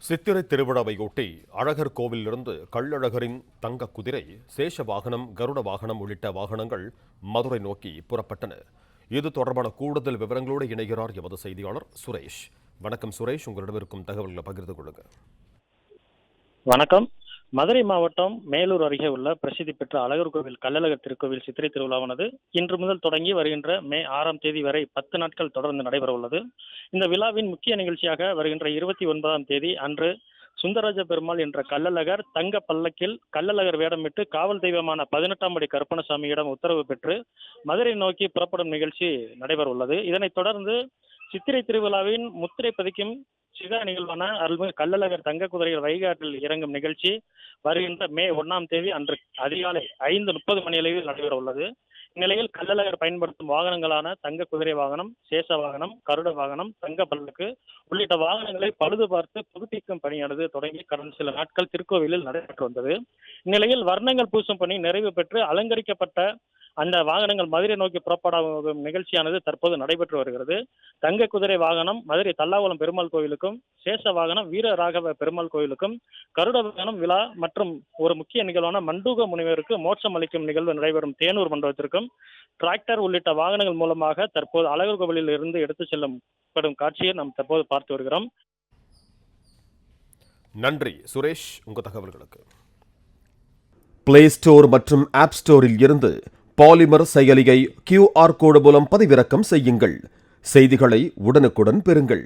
சித்திரை திருவிழாவையொட்டி அழகர் கோவிலிலிருந்து கள்ளழகரின் தங்க குதிரை, சேஷ வாகனம், கருட வாகனம் உள்ளிட்ட வாகனங்கள் மதுரை நோக்கி புறப்பட்டன. இது தொடர்பான கூடுதல் விவரங்களோடு இணைகிறார் எமது செய்தியாளர் சுரேஷ். வணக்கம் சுரேஷ், உங்களிடம் இருக்கும் தகவல்களை பகிர்ந்து கொள்ளுங்க. வணக்கம். மதுரை மாவட்டம் மேலூர் அருகே உள்ள பிரசித்தி பெற்ற அழகர் கோவில் கள்ளழகர் திருக்கோவில் சித்திரை திருவிழாவானது இன்று முதல் தொடங்கி வருகின்ற மே 6ஆம் தேதி வரை 10 நாட்கள் தொடர்ந்து நடைபெற உள்ளது. இந்த விழாவின் முக்கிய நிகழ்ச்சியாக வருகின்ற 29ஆம் தேதி அன்று சுந்தரராஜ பெருமாள் என்ற கள்ளழகர் தங்க பல்லக்கில் கள்ளழகர் வேடமிட்டு காவல் தெய்வமான 18ஆம் படி கருப்பணசாமியிடம் உத்தரவு பெற்று மதுரை நோக்கி புறப்படும் நிகழ்ச்சி நடைபெற உள்ளது. இதனைத் தொடர்ந்து சித்திரை திருவிழாவின் முத்திரை பதிக்கும் சிகர நிகழ்வான அருள்மிகு கள்ளழகர் தங்க குதிரையில் வைகாட்டில் இறங்கும் நிகழ்ச்சி வருகின்ற மே 1ஆம் தேதி அன்று அதிகாலை 5:30 மணி அளவில் நடைபெற உள்ளது. இந்நிலையில் கள்ளழகர் பயன்படுத்தும் வாகனங்களான தங்க குதிரை வாகனம், சேஷ வாகனம், கருட வாகனம், தங்க பல்லக்கு உள்ளிட்ட வாகனங்களை பழுது பார்த்து புதுப்பிக்கும் பணியானது தொடங்கி கடந்த சில நாட்கள் திருக்கோவிலில் நடைபெற்று வந்தது. இந்நிலையில் வர்ணங்கள் பூசும் பணி நிறைவு பெற்று அலங்கரிக்கப்பட்ட அந்த வாகனங்கள் மதுரை நோக்கி புறப்படும் நிகழ்ச்சியானது தற்போது நடைபெற்று வருகிறது. தங்க குதிரை வாகனம் மதுரை தல்லாகுளம் பெருமாள் கோவிலுக்கும், சேஷ வாகனம் வீர ராகவ பெருமாள் கோவிலுக்கும், கருட வாகனம் விழா மற்றும் ஒரு முக்கிய நிகழ்வான மண்டூக முனிவருக்கு மோட்சம் அளிக்கும் நிகழ்வு நடைபெறும் தேனூர் மண்டபத்திற்கும் டிராக்டர் உள்ளிட்ட வாகனங்கள் மூலமாக தற்போது அழகர் கோவிலில் இருந்து எடுத்து செல்லப்படும் காட்சியை நாம் தற்போது பார்த்து வருகிறோம். நன்றி சுரேஷ், உங்க தகவல்களுக்கு. பிளே ஸ்டோர் மற்றும் ஆப் ஸ்டோரில் இருந்து பாலிமர் செயலியை QR கோடு மூலம் பதிவிறக்கம் செய்யுங்கள். செய்திகளை உடனுக்குடன் பெறுங்கள்.